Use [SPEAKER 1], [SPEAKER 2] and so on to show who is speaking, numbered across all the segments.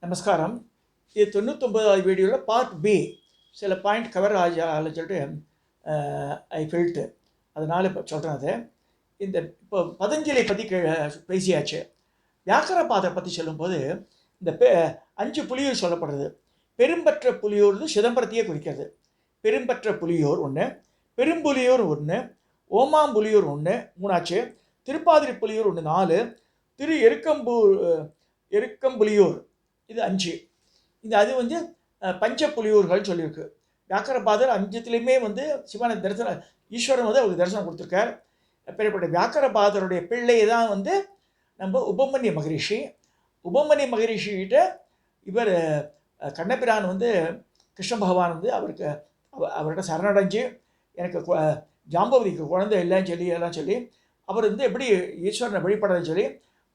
[SPEAKER 1] நமஸ்காரம். இது 99வது வீடியோவில் பார்ட் பி. சில பாயிண்ட் கவர் ஆகலன்னு சொல்லிட்டு ஐ ஃபில்ட்டு, அதனால் இப்போ சொல்கிறேன். அது இந்த இப்போ பதஞ்சலி பற்றி பேசியாச்சு. வியாக்கரபாதரை பற்றி சொல்லும்போது இந்த 5 புலியூர் சொல்லப்படுறது. பெரும்பற்ற புலியூர் சிதம்பரத்தையே குறிக்கிறது. பெரும்பற்ற புலியூர் ஒன்று, பெரும்புலியூர் ஒன்று, ஓமாம்புலியூர் ஒன்று, 3ஆச்சு. திருப்பாதிரி புலியூர் ஒன்று, 4. திரு எருக்கம்புலியூர் இது 5. அது பஞ்ச புலியூர்கள் சொல்லியிருக்கு. வியாக்கரபாதர் 5த்துலேயுமே சிவனை தரிசனம், ஈஸ்வரன் அவருக்கு தரிசனம் கொடுத்துருக்கார். அப்பேற்பட்ட வியாக்கரபாதருடைய பிள்ளை தான் நம்ம உபமன்ய மகரிஷி. உபமன்ய மகரிஷிகிட்ட இவர் கண்ணபிரான் கிருஷ்ண பகவான் அவர்கிட்ட சரணடைஞ்சு எனக்கு ஜாம்பவதிக்கு குழந்தை இல்லைன்னு எல்லாம் சொல்லி அவர் எப்படி ஈஸ்வரனை வழிபடுறதுன்னு சொல்லி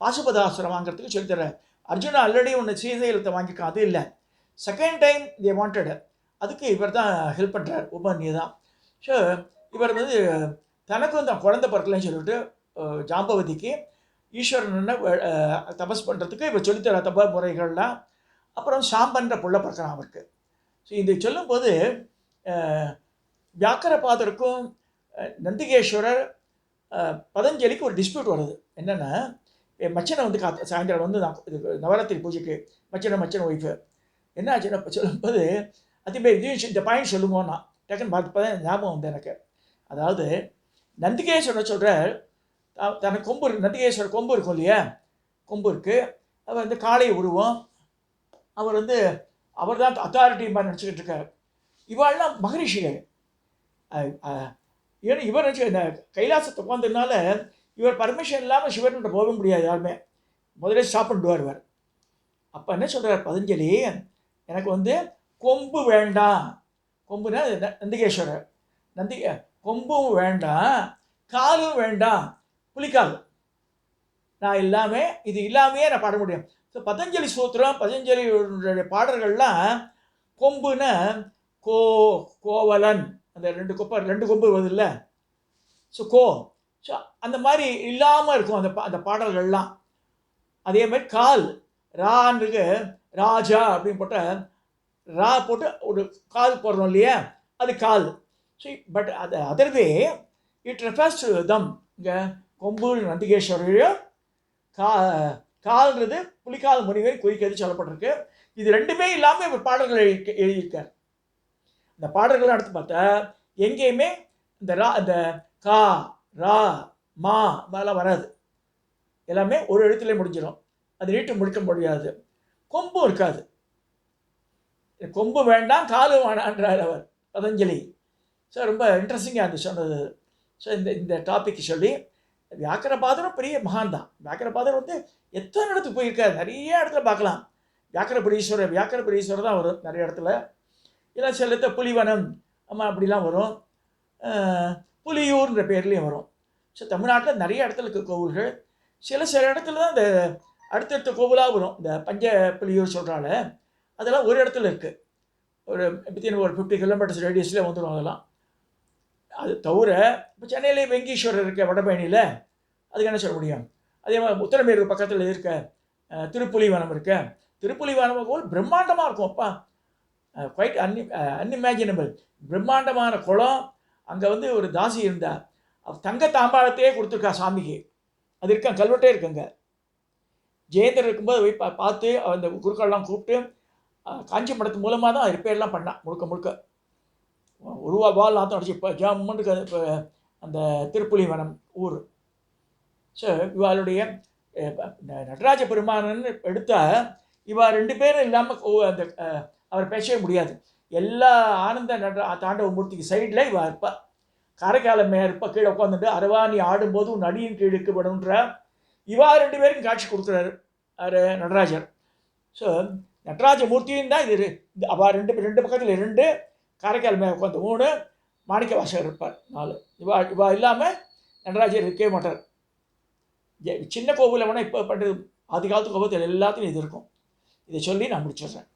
[SPEAKER 1] பாசுபதாசுரம் வாங்கிறதுக்கு சொல்லித்தரார். அர்ஜுனா ஆல்ரெடி ஒன்று சீதையிலத்தை வாங்கியிருக்கான், அது இல்லை. செகண்ட் டைம் தே வாண்டட், அதுக்கு இவர் தான் ஹெல்ப் பண்ணுறார், உபமன்யு தான். ஸோ இவர் தனக்கும் தான் குழந்தை பிறக்கலன்னு சொல்லிட்டு ஜாம்பவதிக்கு ஈஸ்வரன் தபஸ் பண்ணுறதுக்கு இவர் சொல்லித்தர தப முறைகள்லாம். அப்புறம் சாம்பன்ற புள்ள பிறக்கிறான் அவருக்கு. ஸோ இந்த சொல்லும்போது வியாக்கரபாதருக்கும் நந்திகேஸ்வரர் பதஞ்சலிக்கு ஒரு டிஸ்பியூட் வருது. என்னென்னா, மச்சனை சாயந்தரம் இது நவராத்திரி பூஜைக்கு மச்சனை ஒய்ஃபு என்ன ஆச்சுன்னா சொல்லும்போது அதிபே இதையும் இந்த பாயிண்ட் சொல்லுங்கன்னா டக்குன்னு பார்த்து ஞாபகம் எனக்கு. அதாவது நந்திகேஸ்வரர் சொல்கிறார், தனக்கு கொம்பு இருக்கு, நந்திகேஸ்வரர் கொம்பு இருக்கும் இல்லையா, கொம்பு இருக்குது. அவர் காளை உருவம், அவர் அவர் தான் அத்தாரிட்டி மாதிரி நினச்சிக்கிட்டு இருக்கார். இவாள்லாம் மகரிஷிகள். ஏன்னா இவர் இந்த கைலாசத்தை உட்காந்ததுனால இவர் பர்மிஷன் இல்லாமல் சிவன்கிட்ட போக முடியாது யாருமே. முதலே ஸ்டாப் பண்ணிடுவார் இவர். அப்போ என்ன சொல்கிறார் பதஞ்சலி, எனக்கு கொம்பு வேண்டாம். கொம்புனா நந்திகேஸ்வரர். கொம்பும் வேண்டாம், காலும் வேண்டாம், புலிக்கால் நான் இல்லாமல், இது இல்லாமையே நான் பாட முடியும். ஸோ பதஞ்சலி சூத்திரம், பதஞ்சலியோட பாடல்கள்லாம் கொம்புன்னா கோவலன், அந்த 2 கொம்பு வருது இல்லை, ஸோ ஸோ அந்த மாதிரி இல்லாமல் இருக்கும் அந்த பாடல்கள்லாம். அதே மாதிரி கால் ரான்னுக்கு ராஜா அப்படின்னு போட்டால் ரா போட்டு ஒரு கால் போடுறோம் இல்லையா, அது கால். ஸோ பட் அது other way it refers to them. இங்கே கொம்பு நந்திகேஸ்வரையும் கால்ன்றது புலிக்கால் முனிவை குறிக்கிறது சொல்லப்பட்டிருக்கு. இது 2மே இல்லாமல் இவர் பாடல்கள் எழுதியிருக்கார். இந்த பாடல்கள்லாம் எடுத்து பார்த்தா எங்கேயுமே இந்த கா ரா மா அதெல்லாம் வராது, எல்லாமே ஒரு எழுத்துல முடிஞ்சிடும். அது நீட்டு முடிக்க முடியாது. கொம்பும் இருக்காது. கொம்பு வேண்டாம், காலும் வேண்டான்றார் அவர் பதஞ்சலி. ஸோ ரொம்ப இன்ட்ரெஸ்டிங்காக இருந்துச்சு சொன்னது. ஸோ இந்த டாபிக் சொல்லி வியாக்கரபாதரும் பெரிய மகான் தான். வியாக்கரபாதர் எத்தனை இடத்துக்கு போயிருக்காரு, நிறைய இடத்துல பார்க்கலாம். வியாக்கரபுரீஸ்வரர் தான் வரும் நிறைய இடத்துல. இல்லை சில இடத்துல புலிவனம் அப்படிலாம் வரும், புலியூர்ன்ற பேர்லேயும் வரும். ஸோ தமிழ்நாட்டில் நிறைய இடத்துல இருக்க கோவில்கள். சில இடத்துல தான் இந்த அடுத்தடுத்த கோவிலாக வரும். இந்த பஞ்ச புலியூர் சொல்கிறால அதெல்லாம் ஒரு இடத்துல இருக்குது. ஒரு 50 கிலோமீட்டர்ஸ் ரேடியஸில் வந்துடும் அதெல்லாம். அது தவிர இப்போ சென்னையிலே வெங்கீஸ்வரர் இருக்க வடபழனியில், அதுக்கு என்ன சொல்ல முடியும். அதே மாதிரி உத்தரமேரூர் பக்கத்தில் இருக்க திருப்புலிவனம் இருக்க, திருப்புலிவனம் கோவில் பிரம்மாண்டமாக இருக்கும். அப்பா குவைட் அன்இமேஜினபிள். பிரம்மாண்டமான குளம். அங்கே ஒரு தாசி இருந்தால் தங்க தாம்பாளத்தையே கொடுத்துருக்கா சாமிக்கு. அது இருக்க கல்வெட்டே இருக்குங்க. ஜெயந்தர் இருக்கும்போது போய் பார்த்து அந்த குருக்கள்லாம் கூப்பிட்டு காஞ்சி மடத்து மூலமாக தான் ரிப்பேர்லாம் பண்ணான். முழுக்க உருவா வால் நாத்தம் அடிச்சு இப்போ ஜம்முன்னுக்கு இப்போ அந்த திருப்புலிவனம் ஊர். ஸோ இவாளுடைய நடராஜ பெருமானன்னு எடுத்தால் இவா 2 பேரும் இல்லாமல் அந்த அவர் பேசவே முடியாது. எல்லா ஆனந்த தாண்டவ மூர்த்திக்கு சைடில் இவா இருப்பா. காரைக்கால இருப்பா கீழே உட்காந்துட்டு அரவாணி ஆடும்போது உன் அடியின் கீழுக்கு படுன்ற இவா 2 பேருக்கும் காட்சி கொடுக்குறாரு நடராஜர். ஸோ நடராஜ மூர்த்தியும் தான் இது. அவள் 2 பக்கத்தில் 2, காரைக்கால் மேலே உட்காந்து 3, மாணிக்க வாசகர் இருப்பார் 4. இவா இல்லாமல் நடராஜர் இருக்கவே மாட்டார். சின்ன கோவிலில் வேணால் இப்போ பண்ணுறது, ஆதி காலத்து கோபத்தில் எல்லாத்துலையும் இது இருக்கும். இதை சொல்லி நான் முடிச்சிடுறேன்.